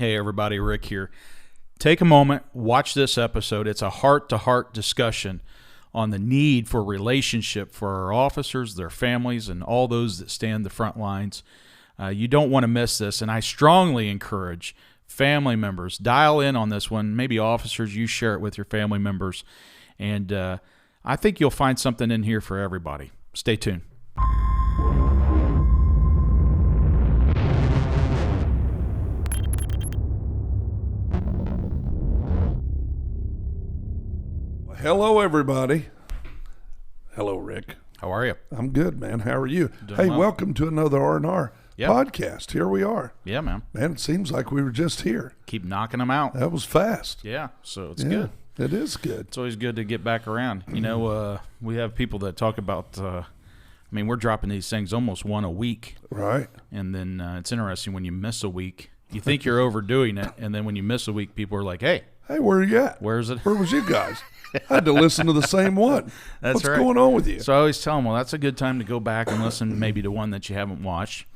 Hey everybody, Rick here. Take a moment, watch this episode. It's a heart-to-heart discussion on the need for relationship for our officers, their families, and all those that stand the front lines. You don't want to miss this, and I strongly encourage family members, dial in on this one. Maybe officers, you share it with your family members, and I think you'll find something in here for everybody. Stay tuned. Hello, everybody. Hello, Rick. How are you? I'm good, man. How are you? Doing Hey, well. Welcome to another R&R Yep. podcast. Here we are. Yeah, man. Man, it seems like we were just here. Keep knocking them out. That was fast. Yeah, so it's Yeah, good. It is good. It's always good to get back around. You know, we have people that talk about, we're dropping these things almost one a week. Right. And then it's interesting when you miss a week. You think you're overdoing it, and then when you miss a week, people are like, hey, Hey, where are you at? where's it? Where was you guys? I had to listen to the same one. That's What's right. going on with you? So I always tell them, well, that's a good time to go back and listen maybe to one that you haven't watched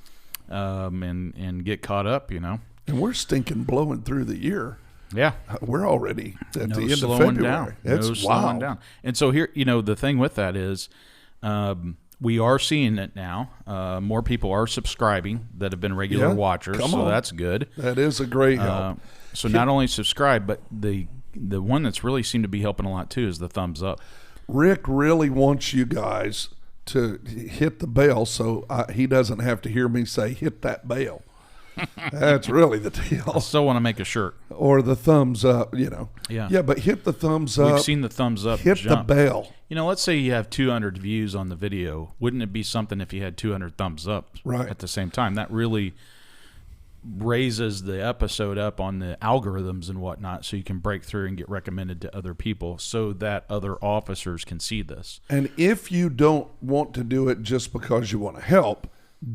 and get caught up, you know. And we're stinking blowing through the year. Yeah. We're already at No the end of slowing February. down. It's No slowing wild. down. And so here, you know, the thing with that is we are seeing it now. More people are subscribing that have been regular Yeah, watchers, come so on. that's good. That is a great help. So not only subscribe, but the one that's really seemed to be helping a lot too is the thumbs up. Rick really wants you guys to hit the bell so he doesn't have to hear me say, hit that bell. That's really the I deal. still want to make a shirt. Or the thumbs up, you know. Yeah. Yeah, but hit the thumbs We've up. seen the thumbs up hit jump. the bell. You know, let's say you have 200 views on the video. Wouldn't it be something if you had 200 thumbs up Right. at the same time? That really raises the episode up on the algorithms and whatnot so you can break through and get recommended to other people so that other officers can see this. And if you don't want to do it just because you want to help,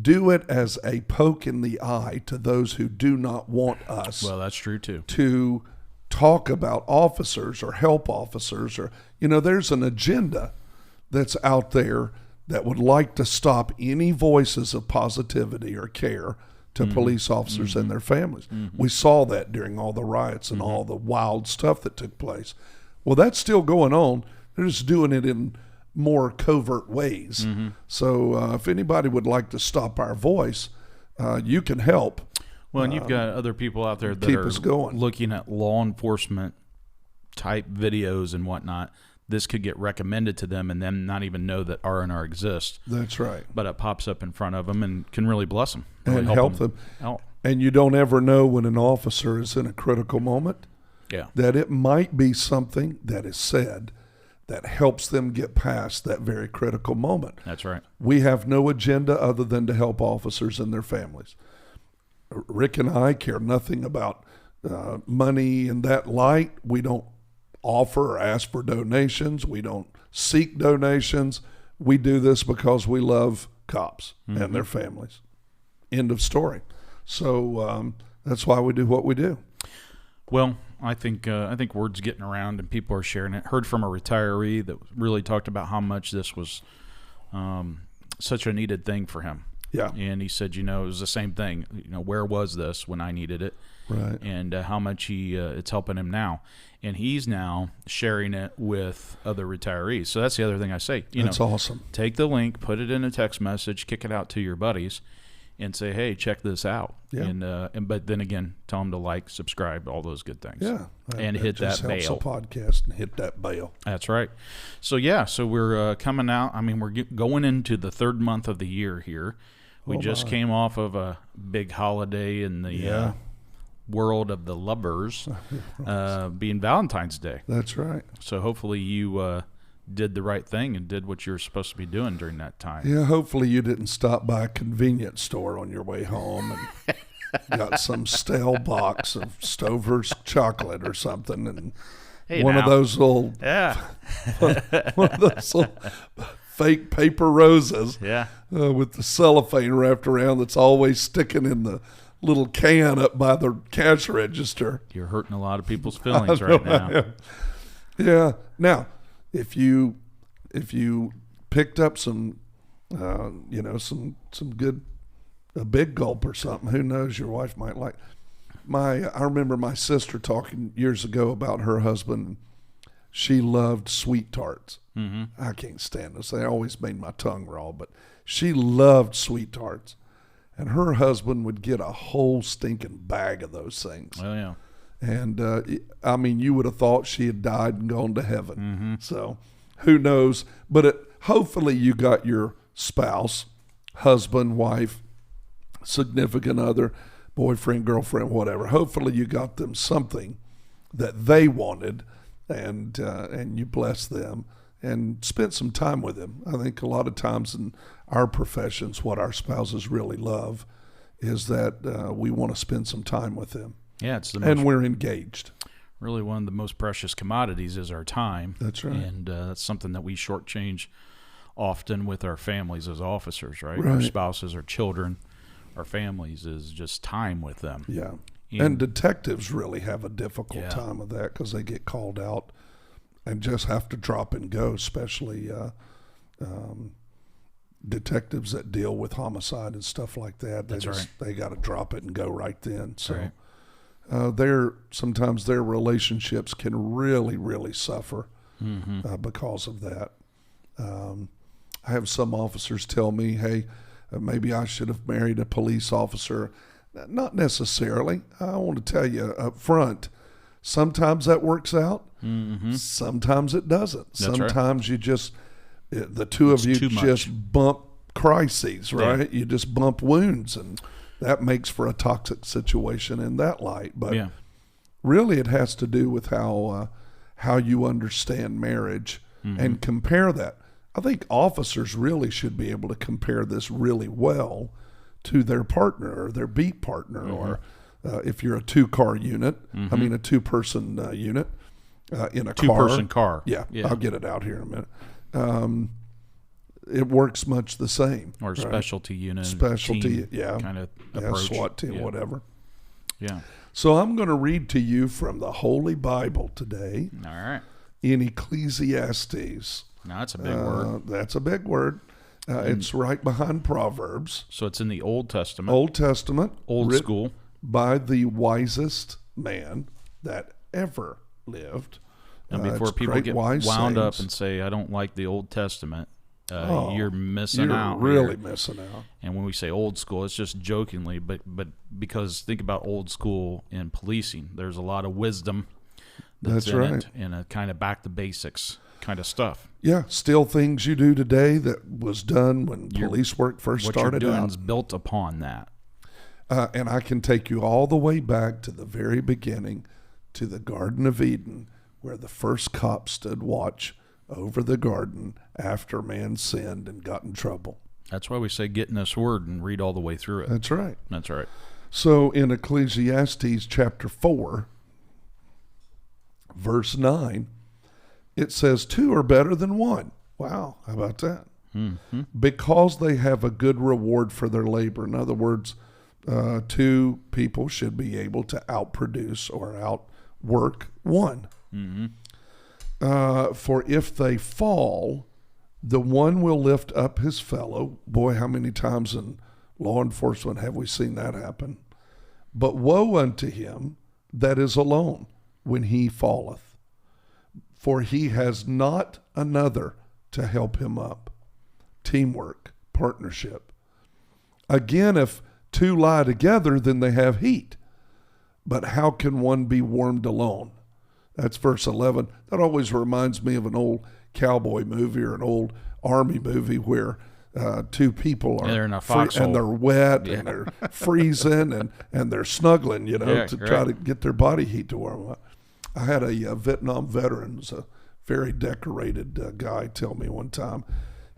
do it as a poke in the eye to those who do not want us Well, that's true too. to talk about officers or help officers. Or, you know, there's an agenda that's out there that would like to stop any voices of positivity or care to police officers and their families. We saw that during all the riots and all the wild stuff that took place. Well, that's still going on. They're just doing it in more covert ways. So if anybody would like to stop our voice, you can help. Well, and you've got other people out there that keep are us going. looking at law enforcement type videos and whatnot. This could get recommended to them and them not even know that R&R exists. That's right. But it pops up in front of them and can really bless them. Really And help them. out. And you don't ever know when an officer is in a critical moment Yeah. that it might be something that is said that helps them get past that very critical moment. That's right. We have no agenda other than to help officers and their families. Rick and I care nothing about money in that light. We don't offer or ask for donations. We don't seek donations. We do this because we love cops and their families. End of story. So that's why we do what we do. Well, I think word's getting around and people are sharing it. Heard from a retiree that really talked about how much this was such a needed thing for him. Yeah. And he said, you know, it was the same thing. You know, where was this when I needed it? Right. And how much it's helping him now. And he's now sharing it with other retirees. So that's the other thing I say. That's awesome. Take the link, put it in a text message, kick it out to your buddies, and say, hey, check this out. Yeah. And but then again, tell them to like, subscribe, all those good things. Yeah. And hit just that helps bell. the podcast and hit that bell. That's right. So, yeah, so we're coming out. I mean, we're going into the third month of the year here. We just came off of a big holiday in the world of the lovers, being Valentine's Day. That's right. So hopefully you did the right thing and did what you were supposed to be doing during that time. Yeah, hopefully you didn't stop by a convenience store on your way home and got some stale box of Stover's chocolate or something, and Hey, one now. of those little Yeah. one of those little fake paper roses Yeah. with the cellophane wrapped around that's always sticking in the little can up by the cash register. You're hurting a lot of people's feelings right now. Yeah. Now, if you picked up some, some good, a big gulp or something, who knows, your wife might like. I remember my sister talking years ago about her husband. She loved sweet tarts. Mm-hmm. I can't stand those. They always made my tongue raw, but she loved sweet tarts. And her husband would get a whole stinking bag of those things. Oh, yeah. And, I mean, you would have thought she had died and gone to heaven. Mm-hmm. So who knows? But hopefully you got your spouse, husband, wife, significant other, boyfriend, girlfriend, whatever. Hopefully you got them something that they wanted, and you blessed them and spent some time with them. I think a lot of times in our professions, what our spouses really love is that we want to spend some time with them. Yeah, it's and we're engaged. Really, one of the most precious commodities is our time. That's right. And that's something that we shortchange often with our families as officers, right? Right. Our spouses, our children, our families is just time with them. Yeah. And detectives really have a difficult time with that because they get called out and just have to drop and go, especially detectives that deal with homicide and stuff like that. They got to drop it and go right then. So sometimes their relationships can really, really suffer because of that. I have some officers tell me, hey, maybe I should have married a police officer. Not necessarily. I want to tell you up front, sometimes that works out. Mm-hmm. Sometimes it doesn't. That's sometimes you just, the two of you just bump crises, right? Yeah. You just bump wounds, and that makes for a toxic situation in that light. But really it has to do with how you understand marriage and compare that. I think officers really should be able to compare this really well to their partner or their beat partner, or if you're a two-car unit, I mean a two-person unit in a two-person car. Yeah, I'll get it out here in a minute. It works much the same. Or specialty unit. Specialty, kind of approach. SWAT team, whatever. Yeah. So I'm going to read to you from the Holy Bible today. All right. In Ecclesiastes. Now, that's a big word. That's a big word. It's right behind Proverbs. So it's in the Old Testament. Old Testament. Old school. By the wisest man that ever lived. And before people get wound up and say, I don't like the Old Testament, you're missing out. You're really missing out. And when we say old school, it's just jokingly, but because think about old school in policing. There's a lot of wisdom that's in it, and a kind of back to basics kind of stuff. Yeah, still things you do today that was done when police work first started out. What you're doing is built upon that. And I can take you all the way back to the very beginning, to the Garden of Eden, where the first cop stood watch over the garden after man sinned and got in trouble. That's why we say get in this word and read all the way through it. That's right. That's right. So in Ecclesiastes chapter 4, verse 9, it says, 2 are better than 1. Wow, how about that? Mm-hmm. Because they have a good reward for their labor. In other words, 2 people should be able to outproduce or outwork 1. Mm-hmm. For if they fall, the one will lift up his fellow. Boy, how many times in law enforcement have we seen that happen? But woe unto him that is alone when he falleth, for he has not another to help him up. Teamwork, partnership. Again, if 2 lie together, then they have heat. But how can one be warmed alone? That's verse 11. That always reminds me of an old cowboy movie or an old army movie where 2 people are in a foxhole, and they're wet and they're freezing and they're snuggling, to try to get their body heat to warm up. I had a Vietnam veteran, was a very decorated guy, tell me one time.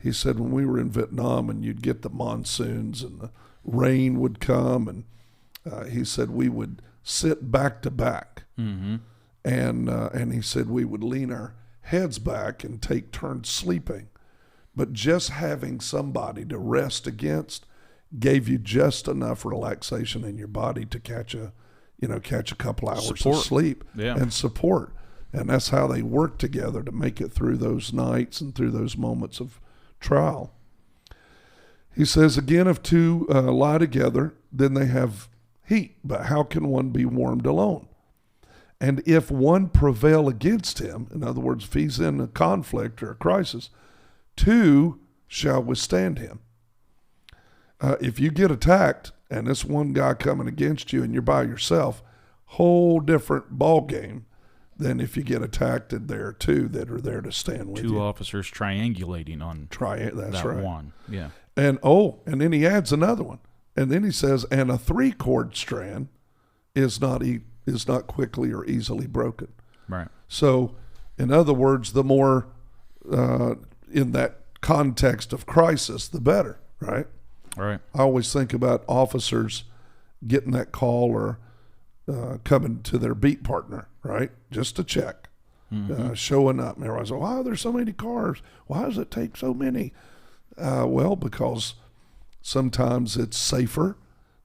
He said when we were in Vietnam and you'd get the monsoons and the rain would come, and he said we would sit back to back. Mm-hmm. And he said we would lean our heads back and take turns sleeping. But just having somebody to rest against gave you just enough relaxation in your body to catch a couple hours of sleep and support. And that's how they work together to make it through those nights and through those moments of trial. He says, again, if 2 lie together, then they have heat, but how can one be warmed alone? And if one prevail against him, in other words, if he's in a conflict or a crisis, two shall withstand him. If you get attacked and this one guy coming against you and you're by yourself, whole different ball game than if you get attacked and there are two that are there to stand with you. Two officers triangulating on That's that right. one. Yeah. And then he adds another one. And then he says, and a 3-cord strand is not quickly or easily broken. Right. So, in other words, the more in that context of crisis, the better, right? Right. I always think about officers getting that call or coming to their beat partner, right? Just to check, showing up. And everyone's like, why there's so many cars? Why does it take so many? Well, because sometimes it's safer,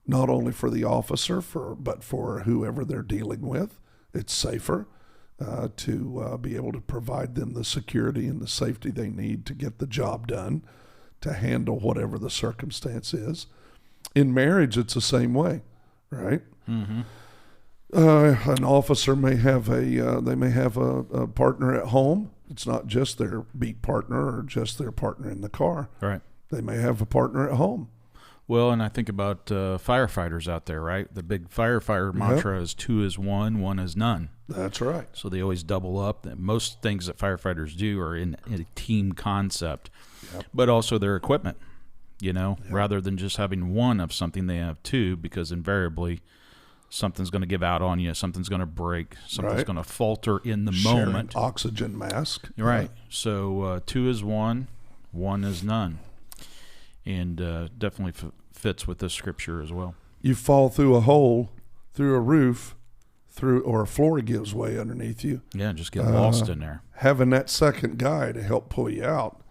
not only for the officer, but for whoever they're dealing with. It's safer to be able to provide them the security and the safety they need to get the job done, to handle whatever the circumstance is. In marriage, it's the same way, right? Mm-hmm. An officer may have a partner at home. It's not just their beat partner or just their partner in the car. Right. They may have a partner at home. Well, and I think about firefighters out there, right? The big firefighter mantra is 2 is 1, 1 is none. That's right. So they always double up. Most things that firefighters do are in a team concept, but also their equipment, rather than just having one of something, they have two, because invariably something's going to give out on you, something's going to break, something's going to falter in the moment. Oxygen mask. Right. So 2 is 1, 1 is none. And definitely fits with this scripture as well. You fall through a hole, through a roof, or a floor gives way underneath you. Yeah, just get lost in there. Having that second guy to help pull you out,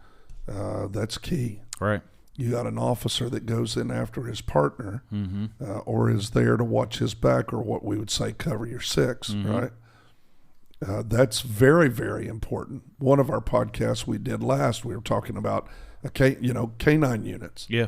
that's key. Right. You got an officer that goes in after his partner, or is there to watch his back, or what we would say cover your six, right? That's very, very important. One of our podcasts we did last, we were talking about canine units. Yeah.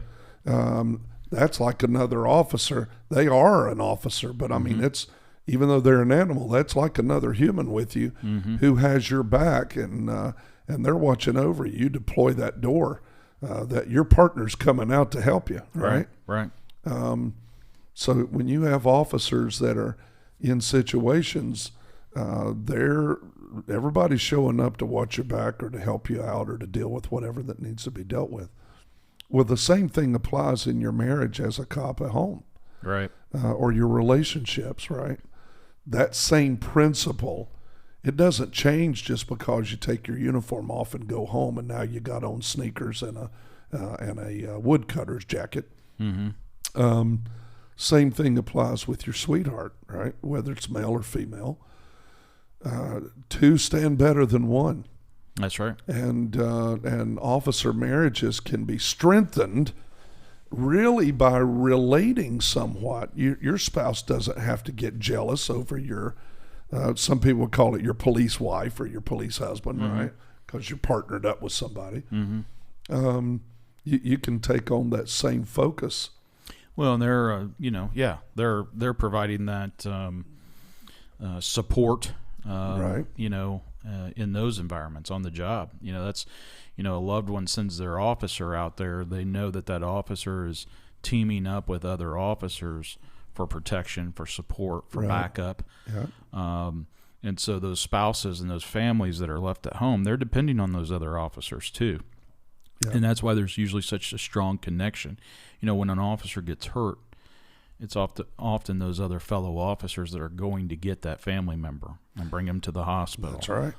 That's like another officer. They are an officer, but I mean, it's, even though they're an animal, that's like another human with you who has your back, and they're watching over you. You deploy that door, that your partner's coming out to help you, right? Right. So when you have officers that are in situations, everybody's showing up to watch your back or to help you out or to deal with whatever that needs to be dealt with. Well, the same thing applies in your marriage as a cop at home. Right. Or your relationships, right? That same principle, it doesn't change just because you take your uniform off and go home and now you got on sneakers and a woodcutter's jacket. Same thing applies with your sweetheart, right? Whether it's male or female. 2 stand better than 1. That's right. And officer marriages can be strengthened really by relating somewhat. Your spouse doesn't have to get jealous over your, some people would call it your police wife or your police husband, right? Because you're partnered up with somebody. You can take on that same focus. Well, and they're they're providing that support, right? In those environments on the job. That's, a loved one sends their officer out there. They know that officer is teaming up with other officers for protection, for support, for backup. Yeah. And so those spouses and those families that are left at home, they're depending on those other officers too. Yeah. And that's why there's usually such a strong connection. When an officer gets hurt, it's often those other fellow officers that are going to get that family member and bring them to the hospital. That's right.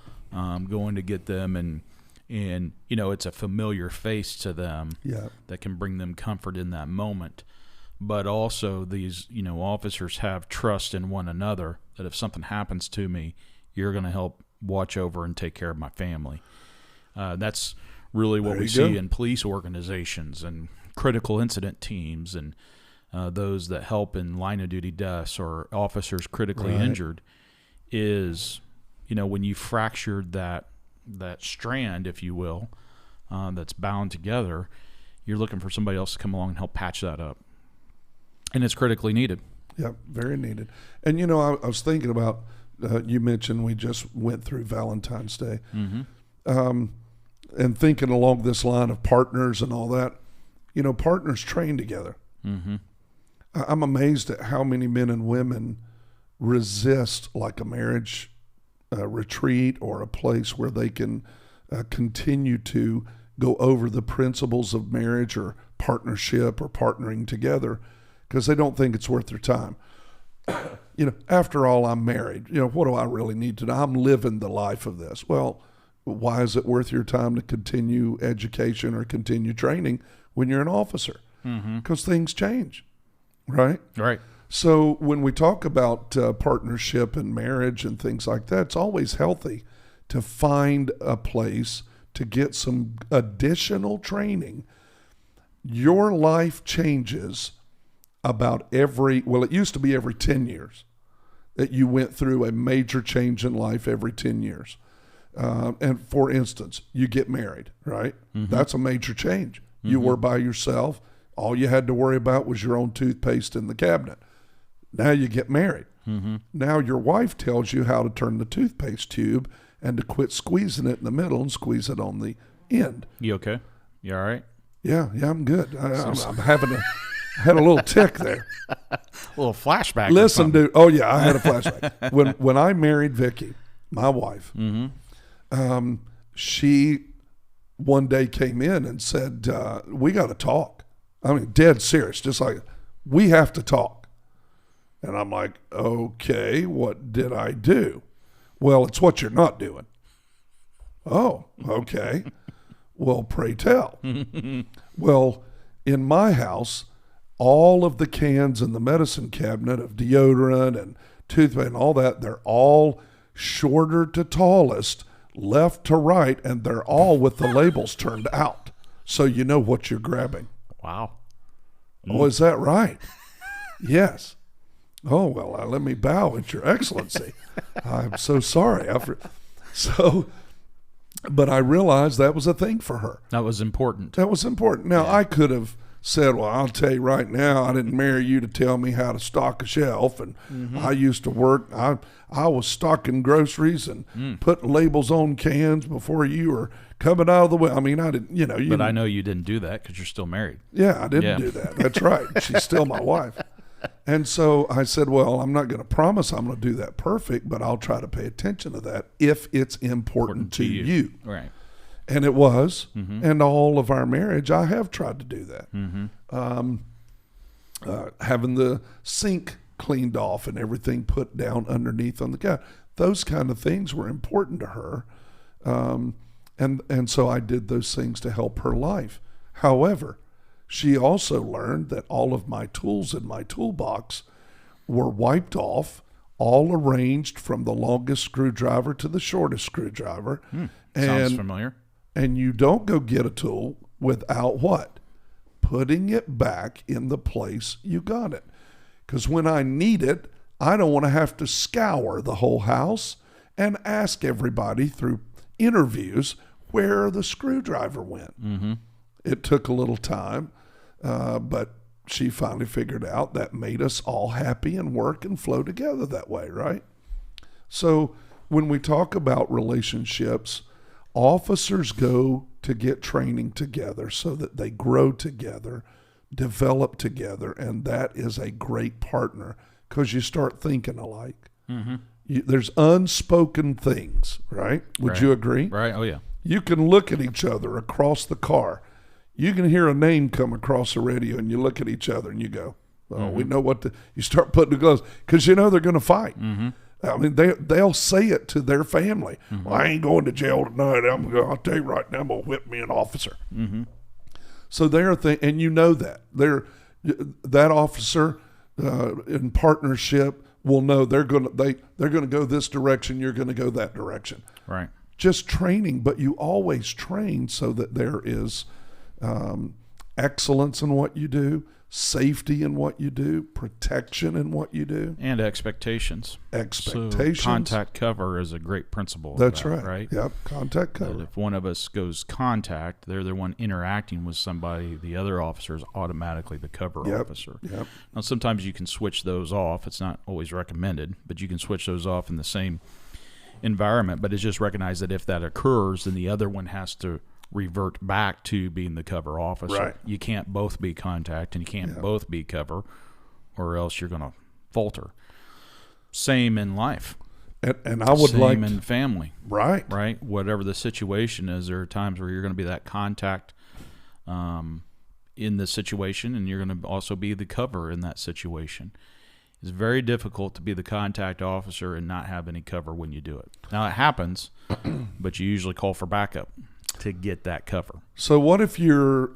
Going to get them, and it's a familiar face to them that can bring them comfort in that moment. But also these, officers have trust in one another that if something happens to me, you're going to help watch over and take care of my family. That's really what we see in police organizations and critical incident teams and those that help in line of duty deaths or officers critically injured is, when you fractured that strand, if you will, that's bound together, you're looking for somebody else to come along and help patch that up. And it's critically needed. Yep, very needed. And I was thinking about you mentioned we just went through Valentine's Day, and thinking along this line of partners and all that. Partners train together. I'm amazed at how many men and women resist like a marriage retreat or a place where they can continue to go over the principles of marriage or partnership or partnering together, because they don't think it's worth their time. After all, I'm married. What do I really need to know? I'm living the life of this. Well, why is it worth your time to continue education or continue training when you're an officer? Because things change, right? Right. So when we talk about partnership and marriage and things like that, it's always healthy to find a place to get some additional training. Your life changes about it used to be every 10 years that you went through a major change in life every 10 years. And for instance, you get married, right? That's a major change. You were by yourself. All you had to worry about was your own toothpaste in the cabinet. Now you get married. Now your wife tells you how to turn the toothpaste tube and to quit squeezing it in the middle and squeeze it on the end. You okay? You all right? Yeah, I'm good. I'm having had a little tick there. A little flashback. Listen, dude. Oh yeah, I had a flashback. When I married Vicky, my wife, she one day came in and said, we got to talk. I mean, dead serious, just like, we have to talk. And I'm like, okay, what did I do? Well, it's what you're not doing. Oh, okay. Well, pray tell. Well, in my house, all of the cans in the medicine cabinet of deodorant and toothpaste and all that, they're all shorter to tallest, left to right, and they're all with the labels turned out. So you know what you're grabbing. Wow. Oh, is that right? Yes. Oh, well, let me bow at your excellency. I'm so sorry. But I realized that was a thing for her. That was important. That was important. Now, I could have said, well, I'll tell you right now, I didn't marry you to tell me how to stock a shelf. And I used to work, I was stocking groceries and putting labels on cans before you were coming out of the way. I mean, I didn't, But I know you didn't do that because you're still married. Yeah, I didn't do that. That's right. She's still my wife. And so I said, well, I'm not going to promise I'm going to do that perfect, but I'll try to pay attention to that if it's important to you. Right. And it was. And all of our marriage, I have tried to do that. Having the sink cleaned off and everything put down underneath on the couch. Those kind of things were important to her. And so I did those things to help her life. However, she also learned that all of my tools in my toolbox were wiped off, all arranged from the longest screwdriver to the shortest screwdriver. Sounds familiar. And you don't go get a tool without what? Putting it back in the place you got it. Because when I need it, I don't want to have to scour the whole house and ask everybody through interviews where the screwdriver went. It took a little time, but she finally figured out that made us all happy and work and flow together that way, right? So when we talk about relationships, officers go to get training together so that they grow together, develop together, and that is a great partner because you start thinking alike. There's unspoken things, right? Would you agree? Right. Oh, yeah. You can look at each other across the car. You can hear a name come across the radio, and you look at each other and you go, "Oh, we know what to." You start putting the gloves because you know they're going to fight. I mean, they'll say it to their family. Well, I ain't going to jail tonight. I'll tell you right now, I'm going to whip me an officer. So they're and you know that that officer in partnership will know they're going to go this direction. You're going to go that direction. Right. Just training, but you always train so that there is excellence in what you do, safety in what you do, protection in what you do, and expectations. expectations. So contact cover is a great principle. That's of that, right. Right. Yep. Contact That cover. if one of us goes contact, they're the one interacting with somebody. The other officer is automatically the cover Yep. officer. Yep. Now, sometimes you can switch those off. It's not always recommended, but you can switch those off in the same environment. But it's just recognized that if that occurs, then the other one has to revert back to being the cover officer. Right. You can't both be contact and you can't Yeah. both be cover, or else you're going to falter. Same in life. And I would Same like in family. right. Right? Whatever the situation is, there are times where you're going to be that contact in the situation, and you're going to also be the cover in that situation. It's very difficult to be the contact officer and not have any cover when you do it. Now, it happens, but you usually call for backup to get that cover. So what if you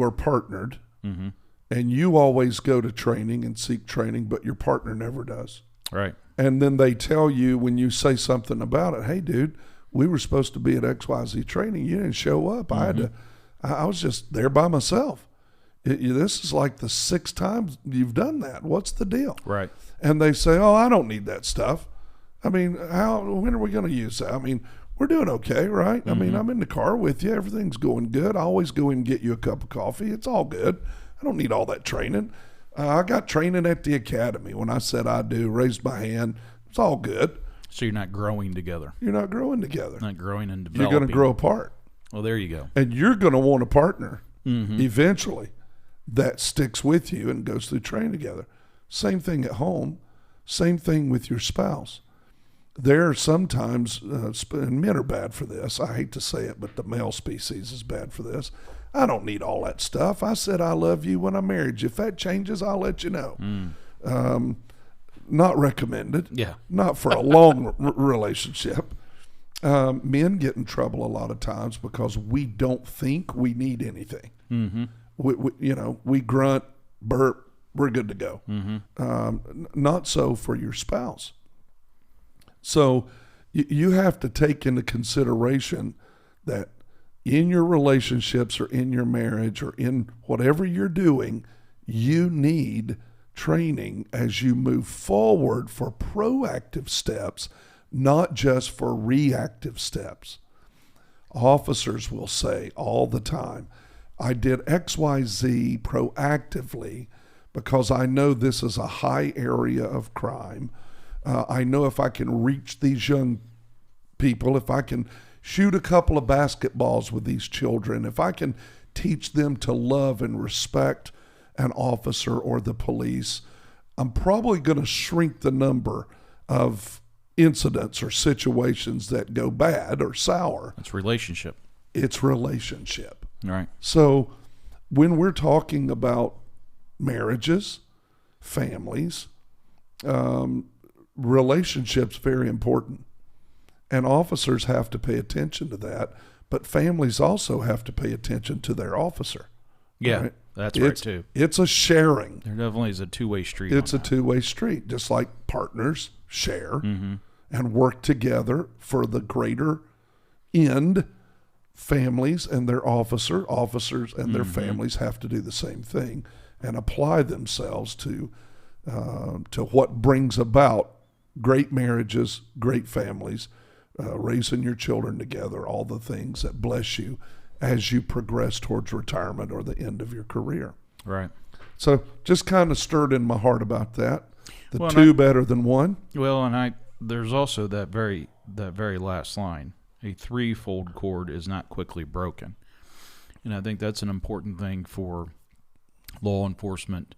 are partnered Mm-hmm. and you always go to training and seek training, but your partner never does? Right. And then they tell you when you say something about it, hey, dude, we were supposed to be at XYZ training. You didn't show up. I was just there by myself. This is like the 6th time you've done that. What's the deal? Right. And they say, oh, I don't need that stuff. I mean, when are we going to use that? I mean, we're doing okay, right? I mean, I'm in the car with you. Everything's going good. I always go in and get you a cup of coffee. It's all good. I don't need all that training. I got training at the academy. When I said I do, raised my hand. It's all good. So you're not growing together. You're not growing together. Not growing and You're developing. going to grow apart. Well, there you go. And you're going to want a partner eventually that sticks with you and goes through training together. Same thing at home. Same thing with your spouse. There are sometimes, and men are bad for this. I hate to say it, but the male species is bad for this. I don't need all that stuff. I said I love you when I married you. If that changes, I'll let you know. Not recommended. Yeah. Not for a long relationship. Men get in trouble a lot of times because we don't think we need anything. Mm-hmm. We grunt, burp, we're good to go. Mm-hmm. Not so for your spouse. So you have to take into consideration that in your relationships or in your marriage or in whatever you're doing, you need training as you move forward for proactive steps, not just for reactive steps. Officers will say all the time, I did XYZ proactively because I know this is a high area of crime. I know if I can reach these young people, if I can shoot a couple of basketballs with these children, if I can teach them to love and respect an officer or the police, I'm probably going to shrink the number of incidents or situations that go bad or sour. It's relationship. It's relationship. Right. So when we're talking about marriages, families, relationships, very important. And officers have to pay attention to that, but families also have to pay attention to their officer. Yeah, right? that's right too. It's a sharing. There definitely is a two-way street. It's a on that. two-way street, just like partners share and work together for the greater end. Families and their officers and their families have to do the same thing and apply themselves to what brings about great marriages, great families, raising your children together, all the things that bless you as you progress towards retirement or the end of your career. Right. So just kind of stirred in my heart about that. Well, Two better than one. Well, and there's also that very last line. A threefold cord is not quickly broken. And I think that's an important thing for law enforcement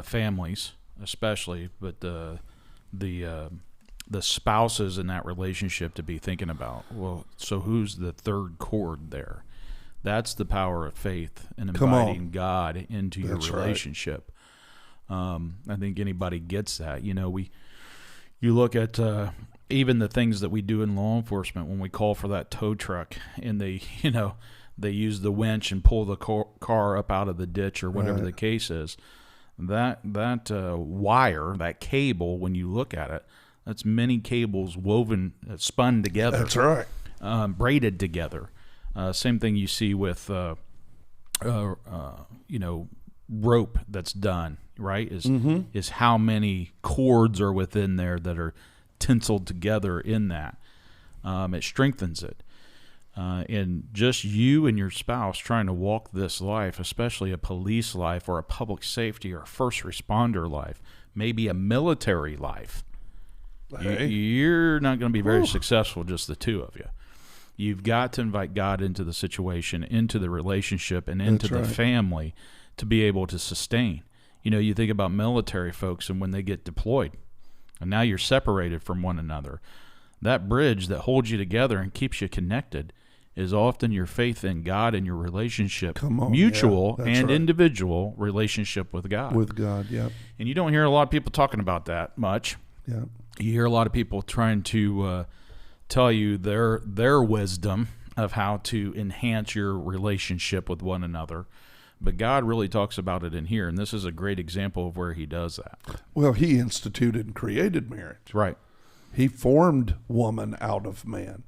families, especially, but the spouses in that relationship to be thinking about. Well, so who's the third cord there? That's the power of faith and inviting God into your relationship. Right. I think anybody gets that. You look at even the things that we do in law enforcement when we call for that tow truck and they use the winch and pull the car up out of the ditch or whatever the case is. That wire, that cable, when you look at it, that's many cables woven, spun together. That's right. Braided together. Same thing you see with, rope that's done, right? Is how many cords are within there that are tinseled together in that. It strengthens it. And just you and your spouse trying to walk this life, especially a police life or a public safety or a first responder life, maybe a military life, you're not going to be very successful, just the two of you. You've got to invite God into the situation, into the relationship, and into the family to be able to sustain. You think about military folks and when they get deployed, and now you're separated from one another. That bridge that holds you together and keeps you connected is often your faith in God and your relationship, mutual and individual relationship with God. With God, yeah. And you don't hear a lot of people talking about that much. Yeah. You hear a lot of people trying to tell you their wisdom of how to enhance your relationship with one another. But God really talks about it in here, and this is a great example of where he does that. Well, he instituted and created marriage. Right. He formed woman out of man.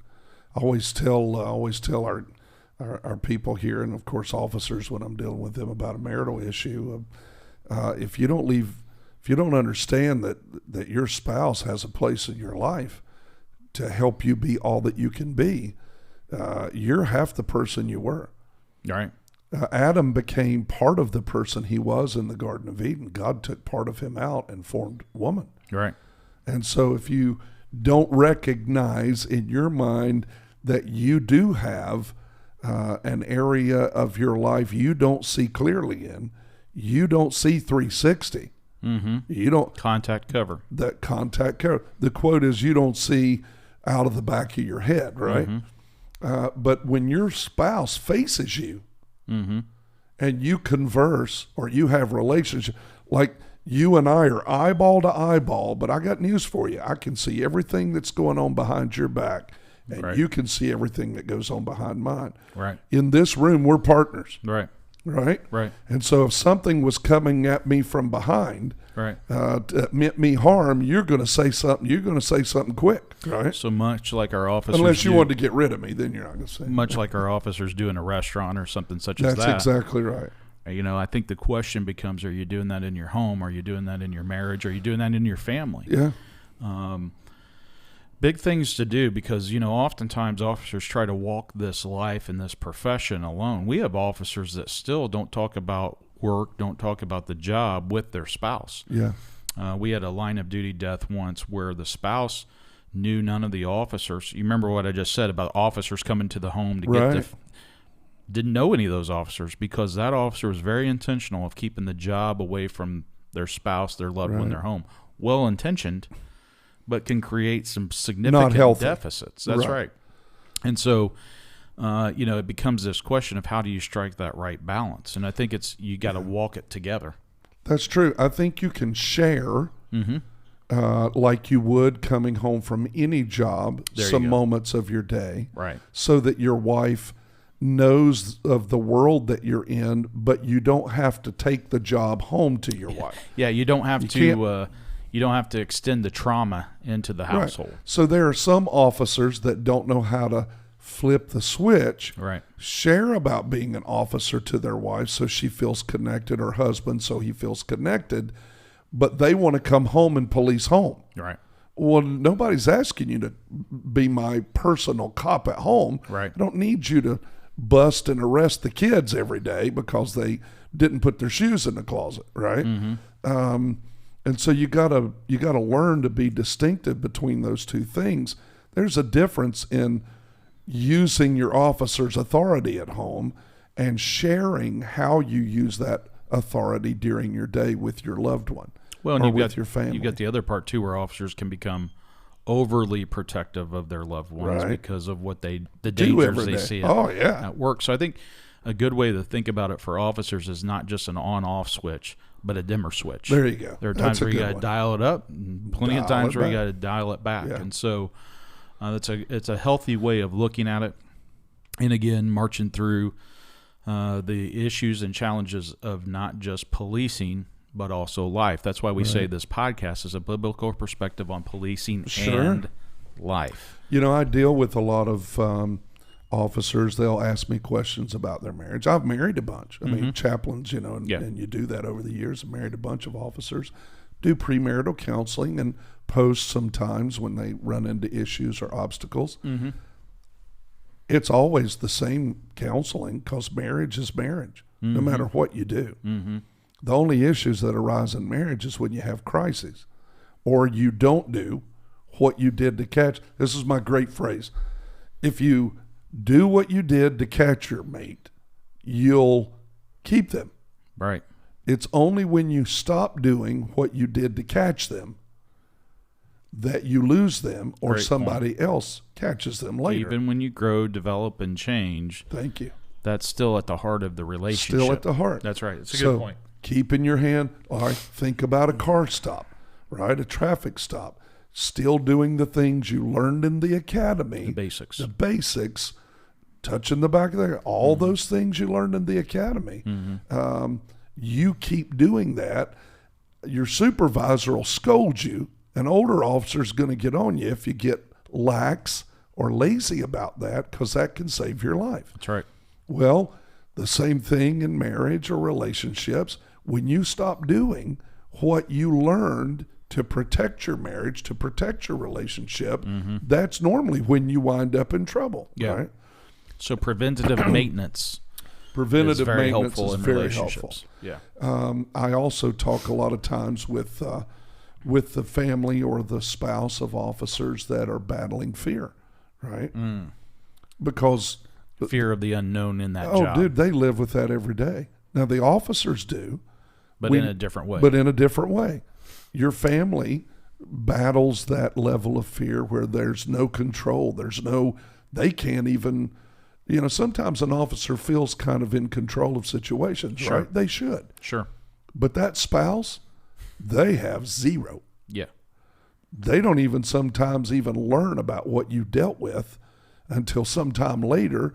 I always tell our people here, and of course officers when I'm dealing with them about a marital issue, if you don't understand that your spouse has a place in your life to help you be all that you can be, you're half the person you were. Right. Adam became part of the person he was in the Garden of Eden. God took part of him out and formed woman. Right. And so if you don't recognize in your mind that you do have an area of your life you don't see clearly in, you don't see 360. Mm-hmm. You don't contact cover. That contact cover. The quote is, you don't see out of the back of your head, right? Mm-hmm. But when your spouse faces you, mm-hmm. and you converse or you have relationship, like you and I are eyeball to eyeball, but I got news for you. I can see everything that's going on behind your back, and you can see everything that goes on behind mine. Right. In this room, we're partners. Right. Right? Right. And so if something was coming at me from behind, right, meant me harm, you're going to say something. You're going to say something quick, right? So much like our officers, unless you wanted to get rid of me, then you're not going to say. Much like our officers do in a restaurant or something such as that. That's exactly right. I think the question becomes: are you doing that in your home? Are you doing that in your marriage? Are you doing that in your family? Yeah. Big things to do, because oftentimes officers try to walk this life and this profession alone. We have officers that still don't talk about work, don't talk about the job with their spouse. Yeah. We had a line of duty death once where the spouse knew none of the officers. You remember what I just said about officers coming to the home to get didn't know any of those officers, because that officer was very intentional of keeping the job away from their spouse, their loved one, their home. Well-intentioned, but can create some significant deficits. That's right. And so, it becomes this question of how do you strike that right balance? And I think you got to walk it together. That's true. I think you can share, like you would coming home from any job, some moments of your day, right? So that your wife knows of the world that you're in, but you don't have to take the job home to your wife. Yeah, you don't have to. You don't have to extend the trauma into the household. Right. So there are some officers that don't know how to flip the switch. Right. Share about being an officer to their wife so she feels connected, or husband so he feels connected, but they want to come home and police home. Right. Well, nobody's asking you to be my personal cop at home. I Right. don't need you to bust and arrest the kids every day because they didn't put their shoes in the closet, right? Mm-hmm. And so you gotta learn to be distinctive between those two things. There's a difference in using your officer's authority at home and sharing how you use that authority during your day with your loved one, or with your family. You got the other part too, where officers can become overly protective of their loved ones because of what the dangers they see at work. So I think a good way to think about it for officers is not just an on-off switch, but a dimmer switch. There you go. There are times where you got to dial it up, and plenty of times where you got to dial it back. Yeah. And so it's a healthy way of looking at it. And again, marching through the issues and challenges of not just policing, but also life. That's why we say this podcast is a biblical perspective on policing and life. I deal with a lot of officers, they'll ask me questions about their marriage. I've married a bunch. I mean, chaplains, and you do that over the years. I've married a bunch of officers, do premarital counseling and post sometimes when they run into issues or obstacles. It's always the same counseling because marriage is marriage, no matter what you do. The only issues that arise in marriage is when you have crises or you don't do what you did to catch. This is my great phrase. If you do what you did to catch your mate, you'll keep them. Right. It's only when you stop doing what you did to catch them that you lose them or Great somebody else catches them later. Even when you grow, develop, and change, Thank you. that's still at the heart of the relationship. Still at the heart. That's right. It's a So good point. keep in your hand, all right, think about a car stop, right? A traffic stop. Still doing the things you learned in the academy. The basics. The basics, touching the back of the head, all those things you learned in the academy. You keep doing that. Your supervisor will scold you. An older officer is going to get on you if you get lax or lazy about that, because that can save your life. That's right. Well, the same thing in marriage or relationships. When you stop doing what you learned to protect your marriage, to protect your relationship, that's normally when you wind up in trouble. Yeah. Right? So preventative maintenance Preventative is very maintenance helpful is in very relationships. helpful. Yeah. I also talk a lot of times with the family or the spouse of officers that are battling fear, right? Because Fear of the unknown in that oh, job. dude, they live with that every day. Now the officers do, But in a different way. But in a different way. Your family battles that level of fear where there's no control. They can't even, sometimes an officer feels kind of in control of situations, Sure. right? They should. Sure. But that spouse, they have zero. Yeah. They don't even sometimes even learn about what you dealt with until sometime later,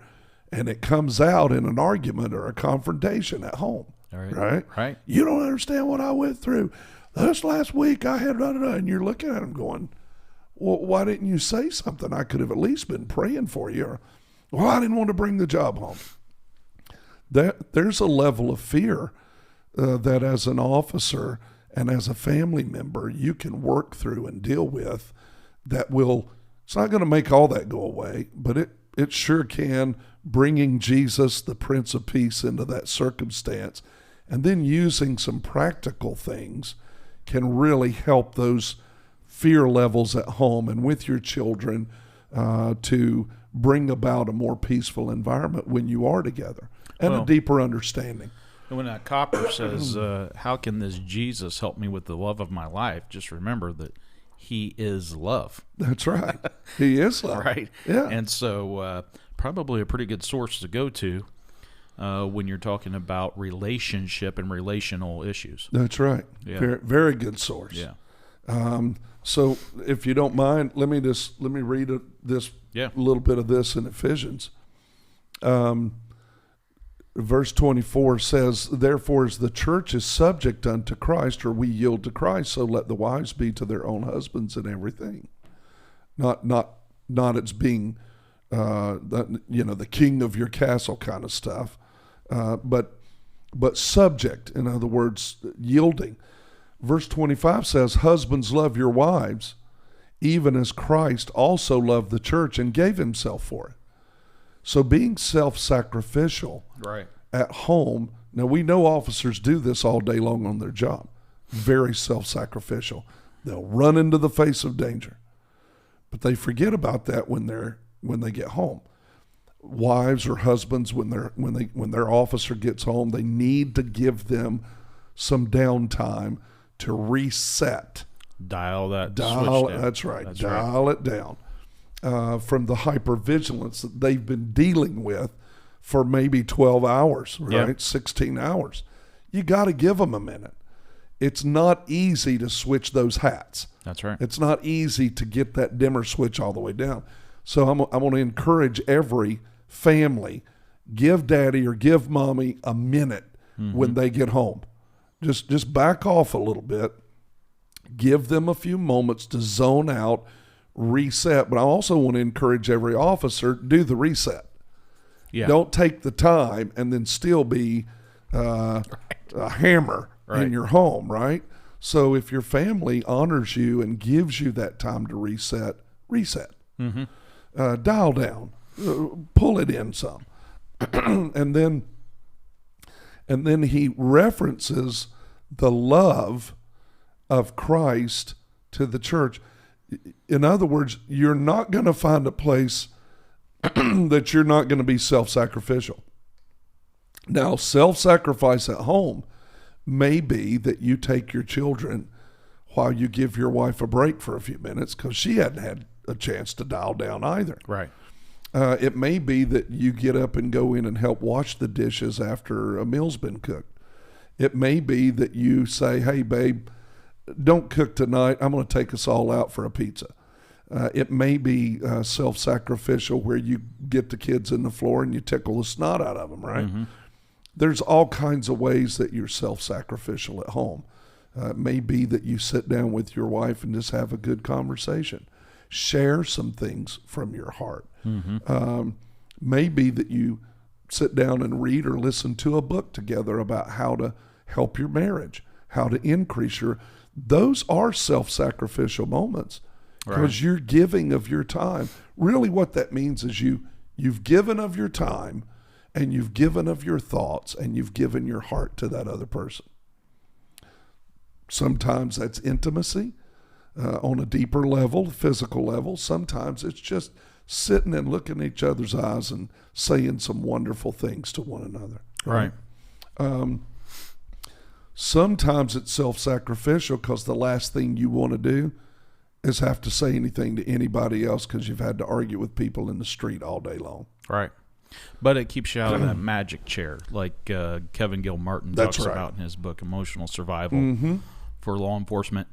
and it comes out in an argument or a confrontation at home. All right. Right? Right. You don't understand what I went through. This last week I had da-da-da, and you're looking at them going, well, why didn't you say something? I could have at least been praying for you. Or, well, I didn't want to bring the job home. There's a level of fear that as an officer and as a family member you can work through and deal with that it's not going to make all that go away, but it sure can, bringing Jesus, the Prince of Peace, into that circumstance, and then using some practical things can really help those fear levels at home and with your children to bring about a more peaceful environment when you are together and a deeper understanding. And when that copper says, how can this Jesus help me with the love of my life? Just remember that he is love. That's right. He is love. Right? Yeah. And so probably a pretty good source to go to when you're talking about relationship and relational issues. That's right. Yeah. Very, very good source. Yeah. So if you don't mind, let me read this little bit of this in Ephesians. Verse 24 says, therefore, as the church is subject unto Christ, or we yield to Christ, so let the wives be to their own husbands in everything. Not it's being, the king of your castle kind of stuff, but subject, in other words, yielding. Verse 25 says, husbands, love your wives, even as Christ also loved the church and gave himself for it. So being self-sacrificial Right. at home, now we know officers do this all day long on their job, very self-sacrificial. They'll run into the face of danger, but they forget about that when they get home. Wives or husbands, when their officer gets home, they need to give them some downtime to reset. Dial that switch down. That's right. That's Dial it down from the hypervigilance that they've been dealing with for maybe 12 hours, right? Yep. 16 hours. You got to give them a minute. It's not easy to switch those hats. That's right. It's not easy to get that dimmer switch all the way down. So I'm going to encourage every family, give daddy or give mommy a minute when they get home. Just back off a little bit. Give them a few moments to zone out, reset. But I also want to encourage every officer, do the reset. Yeah. Don't take the time and then still be a hammer in your home, right? So if your family honors you and gives you that time to reset. Dial down, pull it in some. and then he references the love of Christ to the church. In other words, you're not going to find a place that you're not going to be self-sacrificial. Now, self-sacrifice at home may be that you take your children while you give your wife a break for a few minutes because she hadn't had a chance to dial down either. Right. It may be that you get up and go in and help wash the dishes after a meal's been cooked. It may be that you say, hey, babe, don't cook tonight. I'm going to take us all out for a pizza. It may be self-sacrificial where you get the kids in the floor and you tickle the snot out of them, right? Mm-hmm. There's all kinds of ways that you're self-sacrificial at home. It may be that you sit down with your wife and just have a good conversation. Share some things from your heart. Mm-hmm. Maybe that you sit down and read or listen to a book together about how to help your marriage, how to increase your... Those are self-sacrificial moments because you're giving of your time. Really what that means is you've given of your time and you've given of your thoughts and you've given your heart to that other person. Sometimes that's intimacy on a deeper level, physical level. Sometimes it's just sitting and looking at each other's eyes and saying some wonderful things to one another. Right. Sometimes it's self-sacrificial because the last thing you want to do is have to say anything to anybody else because you've had to argue with people in the street all day long. Right. But it keeps you out of that magic chair, like Kevin Gilmartin talks about in his book, Emotional Survival for Law Enforcement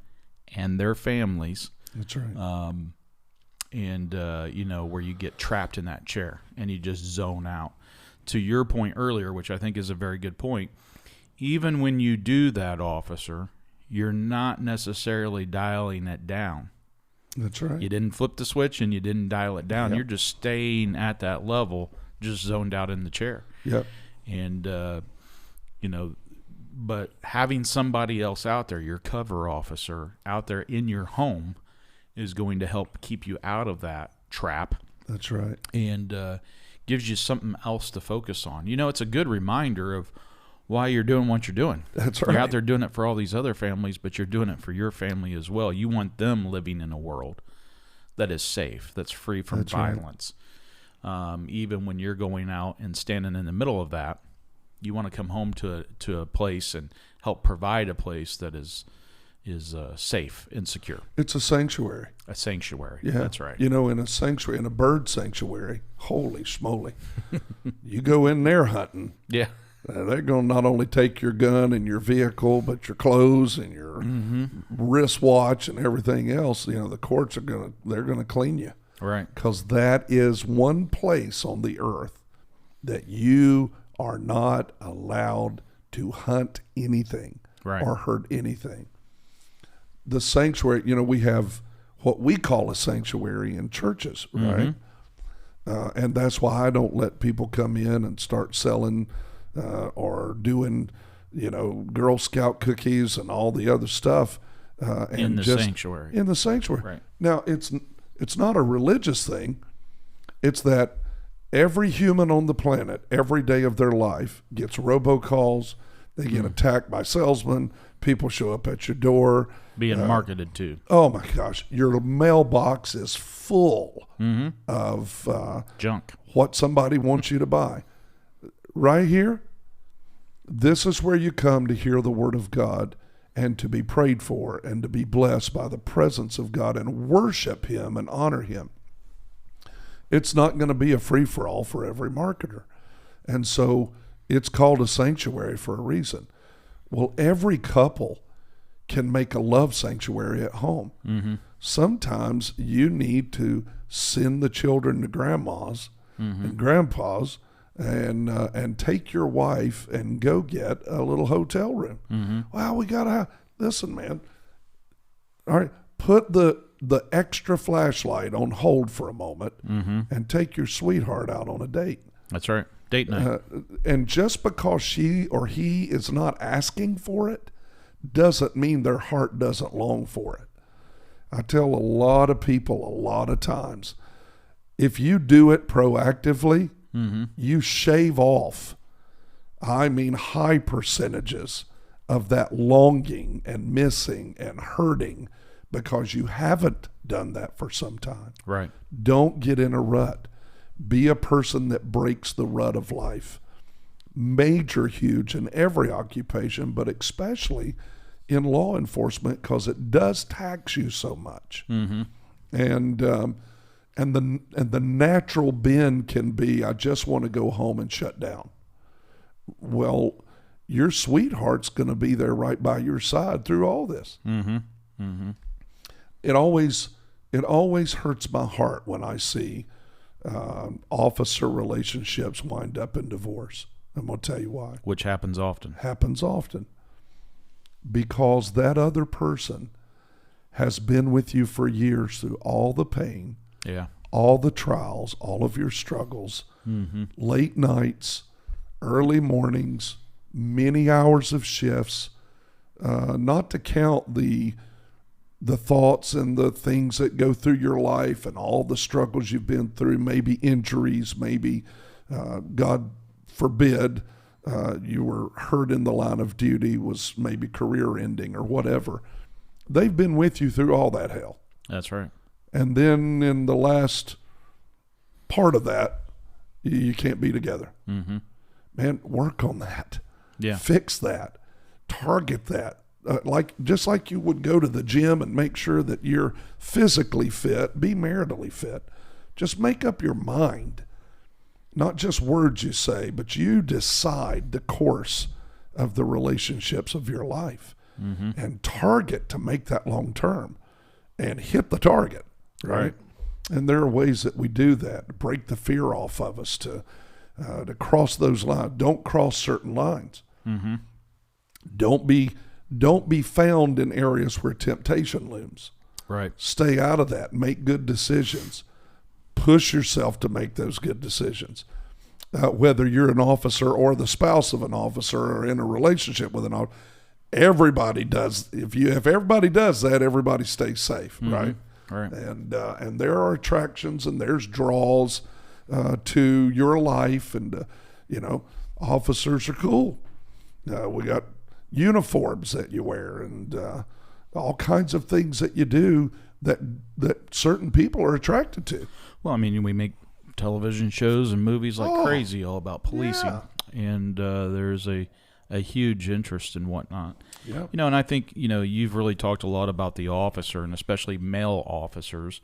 and Their Families. That's right. Where you get trapped in that chair and you just zone out. To your point earlier, which I think is a very good point, even when you do that, officer, you're not necessarily dialing it down. That's right. You didn't flip the switch and you didn't dial it down. Yep. You're just staying at that level, just zoned out in the chair. Yep. And, but having somebody else out there, your cover officer out there in your home, is going to help keep you out of that trap. That's right. And gives you something else to focus on. It's a good reminder of why you're doing what you're doing. That's right. You're out there doing it for all these other families, but you're doing it for your family as well. You want them living in a world that is safe, that's free from violence. Right. Even when you're going out and standing in the middle of that, you want to come home to a place and help provide a place that is safe and secure. It's a sanctuary. A sanctuary. Yeah. That's right. In a sanctuary, in a bird sanctuary, holy schmoly. You go in there hunting. Yeah. They're going to not only take your gun and your vehicle, but your clothes and your wristwatch and everything else. The courts they're going to clean you. Right. Because that is one place on the earth that you are not allowed to hunt anything or hurt anything. The sanctuary, we have what we call a sanctuary in churches, right? And that's why I don't let people come in and start selling or doing, Girl Scout cookies and all the other stuff. In the sanctuary. In the sanctuary. Right. Now, it's not a religious thing. It's that every human on the planet, every day of their life, gets robocalls. They get attacked by salesmen. People show up at your door. Being marketed to. Oh, my gosh. Your mailbox is full of junk. What somebody wants you to buy. Right here, this is where you come to hear the word of God and to be prayed for and to be blessed by the presence of God and worship him and honor him. It's not going to be a free-for-all for every marketer. And so it's called a sanctuary for a reason. Well, every couple can make a love sanctuary at home. Sometimes you need to send the children to grandmas and grandpas and take your wife and go get a little hotel room. Well, we got to listen, man. All right, put the extra flashlight on hold for a moment and take your sweetheart out on a date. That's right. Date night. And just because she or he is not asking for it doesn't mean their heart doesn't long for it. I tell a lot of people a lot of times, if you do it proactively, you shave off, I mean, high percentages of that longing and missing and hurting because you haven't done that for some time. Right. Don't get in a rut. Be a person that breaks the rut of life. Major, huge in every occupation, but especially in law enforcement because it does tax you so much. And the natural bend can be, I just want to go home and shut down. Well, your sweetheart's going to be there right by your side through all this. It always hurts my heart when I see officer relationships wind up in divorce. I'm going to tell you why. Which happens often. Happens often. Because that other person has been with you for years through all the pain, all the trials, all of your struggles, late nights, early mornings, many hours of shifts, not to count the thoughts and the things that go through your life and all the struggles you've been through, maybe injuries, maybe, God forbid, you were hurt in the line of duty, was maybe career ending or whatever. They've been with you through all that hell. That's right. And then in the last part of that, you can't be together. Man, work on that. Yeah. Fix that. Target that. Just like you would go to the gym and make sure that you're physically fit, be maritally fit. Just make up your mind. Not just words you say, but you decide the course of the relationships of your life and target to make that long term and hit the target, right? And there are ways that we do that, to break the fear off of us, to cross those lines. Don't cross certain lines. Don't be found in areas where temptation looms. Right. Stay out of that. Make good decisions. Push yourself to make those good decisions. Whether you're an officer or the spouse of an officer or in a relationship with an officer, everybody does. If everybody does that, everybody stays safe, right? Right. And there are attractions and there's draws to your life, and officers are cool. We got uniforms that you wear and all kinds of things that you do that certain people are attracted to. Well, I mean, we make television shows and movies like crazy all about policing, and there's a huge interest in whatnot. Yeah. And I think, you've really talked a lot about the officer and especially male officers,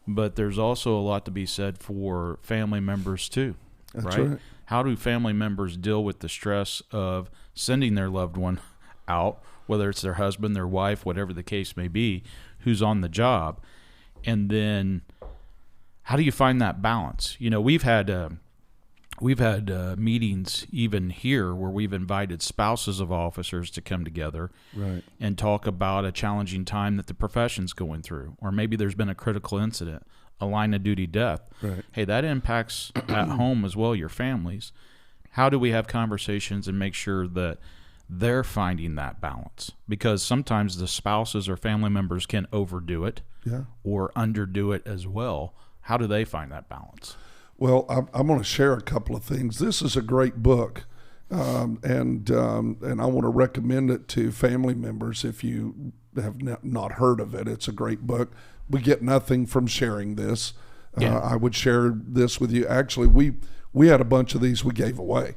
but there's also a lot to be said for family members too. That's right. How do family members deal with the stress of sending their loved one out, whether it's their husband, their wife, whatever the case may be, who's on the job? And then how do you find that balance? We've had meetings even here where we've invited spouses of officers to come together and talk about a challenging time that the profession's going through, or maybe there's been a critical incident, a line of duty death. Right. Hey, that impacts at home as well, your families. How do we have conversations and make sure that they're finding that balance? Because sometimes the spouses or family members can overdo it or underdo it as well. How do they find that balance? Well, I'm going to share a couple of things. This is a great book, and I want to recommend it to family members if you have not heard of it. It's a great book. We get nothing from sharing this. I would share this with you. Actually, we had a bunch of these we gave away,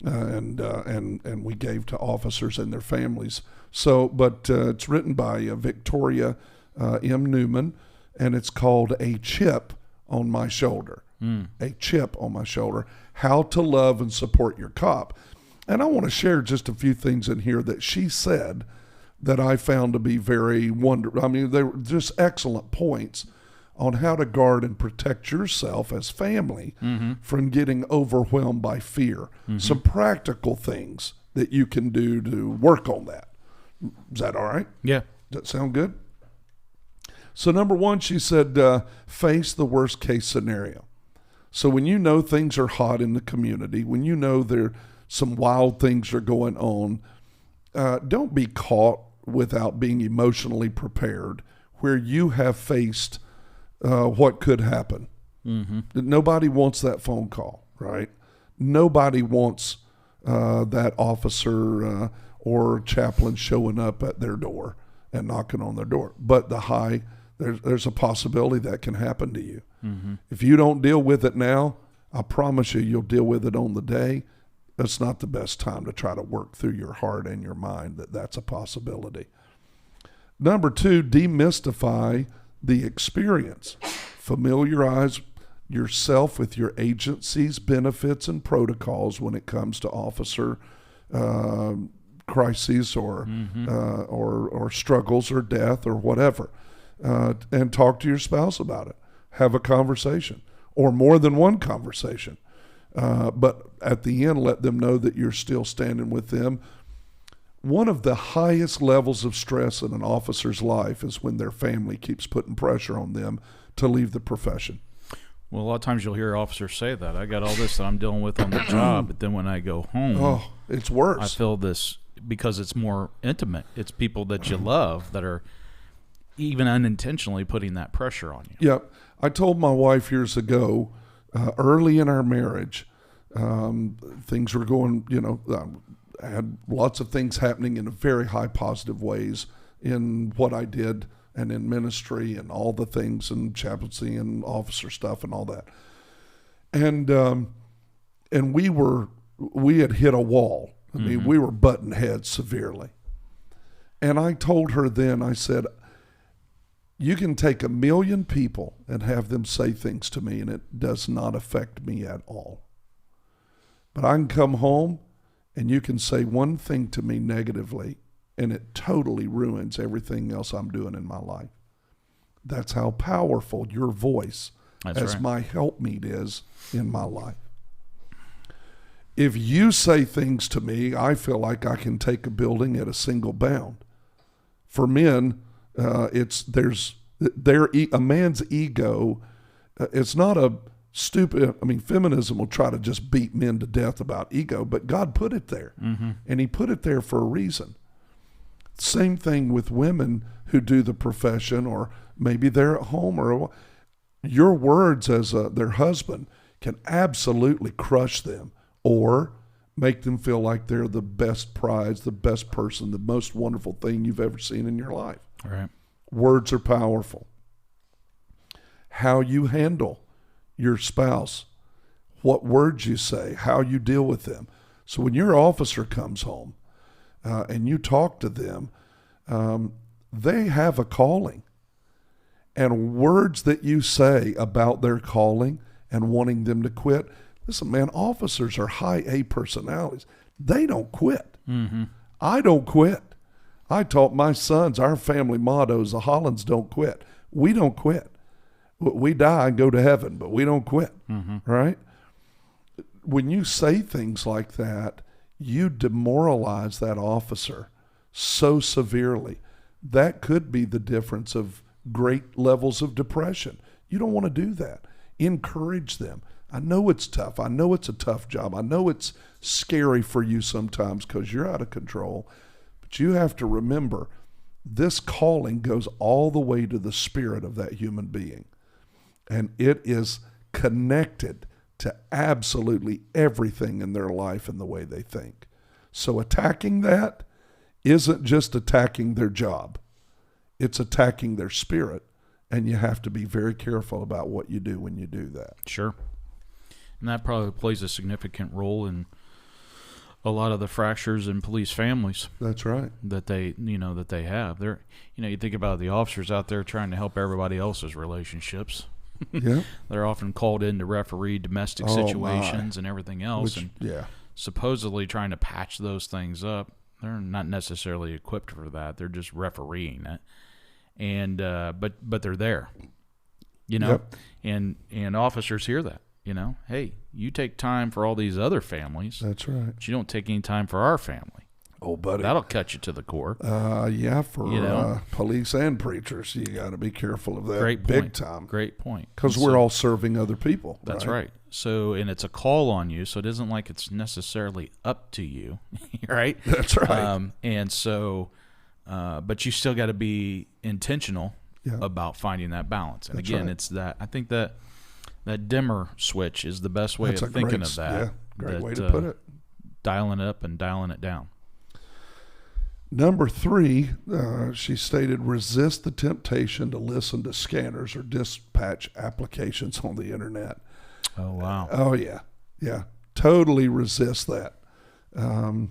and we gave to officers and their families. So, but it's written by Victoria M. Newman, and it's called A Chip on My Shoulder. A chip on my shoulder, how to love and support your cop. And I want to share just a few things in here that she said that I found to be very wonderful. I mean, they were just excellent points on how to guard and protect yourself as family from getting overwhelmed by fear. Some practical things that you can do to work on that. Is that all right? Yeah. Does that sound good? So number one, she said, face the worst case scenario. So when you know things are hot in the community, when you know there some wild things are going on, don't be caught without being emotionally prepared where you have faced what could happen. Mm-hmm. Nobody wants that phone call, right? Nobody wants that officer or chaplain showing up at their door and knocking on their door. But there's a possibility that can happen to you. Mm-hmm. If you don't deal with it now, I promise you'll deal with it on the day. That's not the best time to try to work through your heart and your mind that that's a possibility. Number 2, demystify the experience. Familiarize yourself with your agency's benefits and protocols when it comes to officer crises or struggles or death or whatever, and talk to your spouse about it. Have a conversation or more than one conversation. But at the end, let them know that you're still standing with them. One of the highest levels of stress in an officer's life is when their family keeps putting pressure on them to leave the profession. Well, a lot of times you'll hear officers say that. I got all this that I'm dealing with on the job, but then when I go home, it's worse. I feel this because it's more intimate. It's people that you love that are even unintentionally putting that pressure on you. Yep. I told my wife years ago, early in our marriage, things were going, I had lots of things happening in very high positive ways in what I did and in ministry and all the things and chaplaincy and officer stuff and all that. And we had hit a wall. I mean, we were butting heads severely. And I told her then, I said, you can take 1 million people and have them say things to me and it does not affect me at all. But I can come home and you can say one thing to me negatively and it totally ruins everything else I'm doing in my life. That's how powerful your voice my helpmeet is in my life. If you say things to me, I feel like I can take a building at a single bound. For men, a man's ego. It's not a stupid. I mean, feminism will try to just beat men to death about ego, but God put it there, and He put it there for a reason. Same thing with women who do the profession, or maybe they're at home, or your words as their husband can absolutely crush them, or make them feel like they're the best prize, the best person, the most wonderful thing you've ever seen in your life. All right. Words are powerful. How you handle your spouse, what words you say, how you deal with them. So when your officer comes home and you talk to them, they have a calling. And words that you say about their calling and wanting them to quit. Listen, man, officers are high A personalities. They don't quit. Mm-hmm. I don't quit. I taught my sons, our family motto is the Hollands don't quit. We don't quit. We die and go to heaven, but we don't quit, right? When you say things like that, you demoralize that officer so severely. That could be the difference of great levels of depression. You don't want to do that. Encourage them. I know it's tough. I know it's a tough job. I know it's scary for you sometimes because you're out of control. But you have to remember, this calling goes all the way to the spirit of that human being. And it is connected to absolutely everything in their life and the way they think. So attacking that isn't just attacking their job. It's attacking their spirit. And you have to be very careful about what you do when you do that. Sure. And that probably plays a significant role in a lot of the fractures in police families. That's right. That they have. They're, you think about the officers out there trying to help everybody else's relationships. Yeah. They're often called in to referee domestic situations and everything else. Supposedly trying to patch those things up. They're not necessarily equipped for that. They're just refereeing it. And but they're there. Yep. And officers hear that. Hey, you take time for all these other families. That's right. But you don't take any time for our family. Oh, buddy. That'll cut you to the core. For police and preachers, you got to be careful of that. Great point. Big time. Great point. Because we're all serving other people. That's right. So, and it's a call on you, so it isn't like it's necessarily up to you, right? That's right. And so, but you still got to be intentional Yeah. about finding that balance. And That's again, right. it's that, I think that dimmer switch is the best way That's of a thinking great, of that. yeah, great that, way to put it. Dialing it up and dialing it down. Number 3, she stated, resist the temptation to listen to scanners or dispatch applications on the internet. Oh, wow. Oh, yeah. Yeah. Totally resist that. You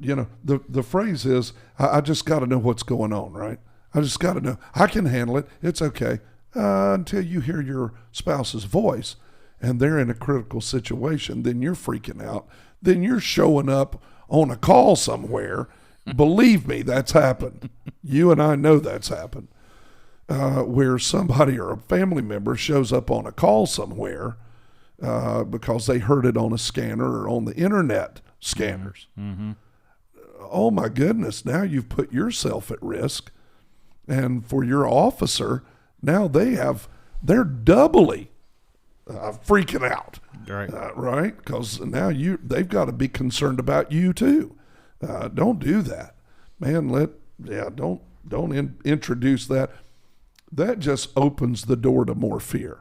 know, the phrase is, I just got to know what's going on, right? I just got to know. I can handle it. It's okay. Until you hear your spouse's voice and they're in a critical situation, then you're freaking out. Then you're showing up on a call somewhere. Believe me, that's happened. You and I know that's happened. Where somebody or a family member shows up on a call somewhere because they heard it on a scanner or on the internet scanners. Mm-hmm. Oh my goodness, now you've put yourself at risk. And for your officer, now they're doubly freaking out. Right. Right? Because now they've got to be concerned about you too. Don't do that, man. Don't introduce that. That just opens the door to more fear.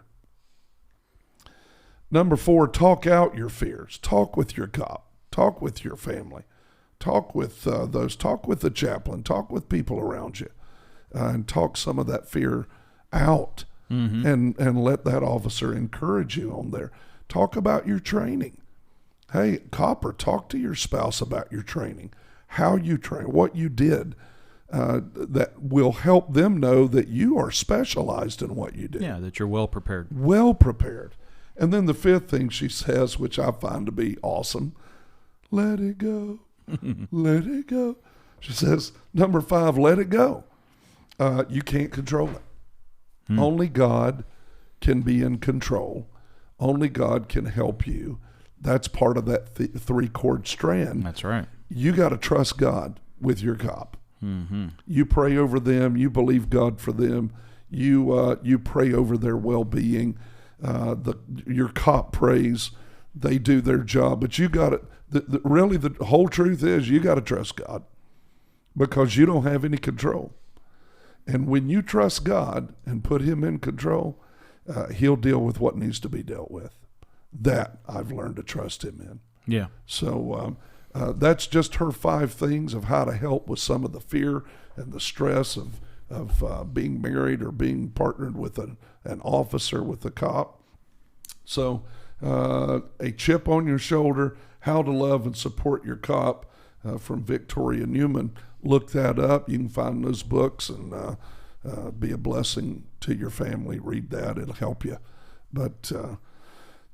Number 4, talk out your fears. Talk with your cop. Talk with your family. Talk with talk with the chaplain. Talk with people around you, and talk some of that fear out. Mm-hmm. and let that officer encourage you on there. Talk about your training. Hey, copper, talk to your spouse about your training, how you train, what you did. That will help them know that you are specialized in what you do. Yeah, that you're well prepared. Well prepared. And then the 5th thing she says, which I find to be awesome, let it go. Let it go. She says, number 5, let it go. You can't control it. Only God can be in control. Only God can help you. That's part of that 3-chord strand. That's right. You got to trust God with your cop. Mm-hmm. You pray over them. You believe God for them. You pray over their well-being. Your cop prays. They do their job. But you got to, really the whole truth is you got to trust God because you don't have any control. And when you trust God and put him in control, he'll deal with what needs to be dealt with. That I've learned to trust him in. Yeah. So that's just her 5 things of how to help with some of the fear and the stress of being married or being partnered with an officer, with a cop. So a chip on your shoulder, how to love and support your cop from Victoria Newman. Look that up. You can find those books and be a blessing to your family. Read that. It'll help you. But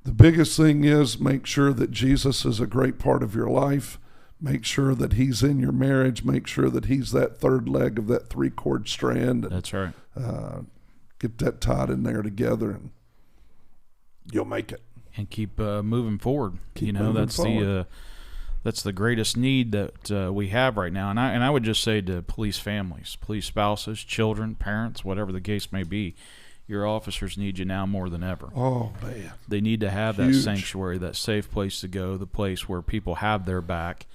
the biggest thing is make sure that Jesus is a great part of your life. Make sure that he's in your marriage. Make sure that he's that 3rd leg of that 3-chord strand. And, that's right. Get that tied in there together and you'll make it. And keep moving forward. Keep moving forward. That's the greatest need that we have right now. And I would just say to police families, police spouses, children, parents, whatever the case may be, your officers need you now more than ever. Oh, man. They need to have Huge. that sanctuary, that safe place to go, the place where people have their back.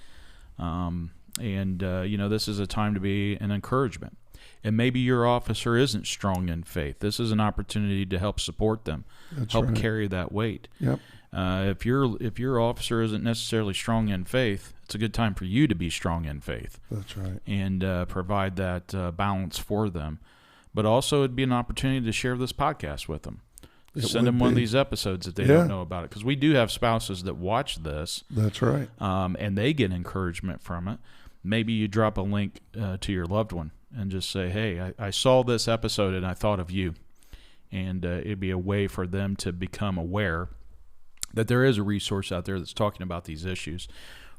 This is a time to be an encouragement. And maybe your officer isn't strong in faith. This is an opportunity to help support them, help carry that weight. Yep. If your officer isn't necessarily strong in faith, it's a good time for you to be strong in faith. That's right. And provide that balance for them. But also it'd be an opportunity to share this podcast with them. Send them one of these episodes if they don't know about it. Because we do have spouses that watch this. That's right. And they get encouragement from it. Maybe you drop a link to your loved one and just say, hey, I saw this episode and I thought of you. And it'd be a way for them to become aware that there is a resource out there that's talking about these issues.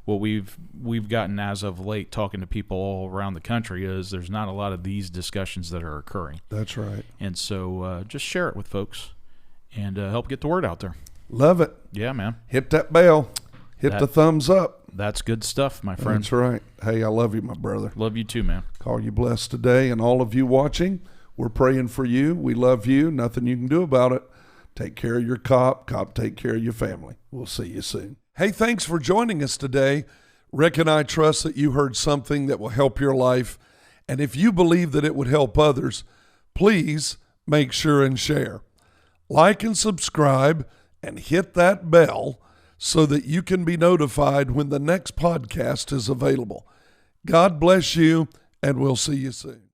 What we've gotten as of late talking to people all around the country is there's not a lot of these discussions that are occurring. That's right. And so just share it with folks and help get the word out there. Love it. Yeah, man. Hit that bell. Hit the thumbs up. That's good stuff, my friend. That's right. Hey, I love you, my brother. Love you too, man. Call you blessed today. And all of you watching, we're praying for you. We love you. Nothing you can do about it. take care of your cop, cop take care of your family. We'll see you soon. Hey, thanks for joining us today. Rick and I trust that you heard something that will help your life. And if you believe that it would help others, please make sure and share. Like and subscribe and hit that bell so that you can be notified when the next podcast is available. God bless you, and we'll see you soon.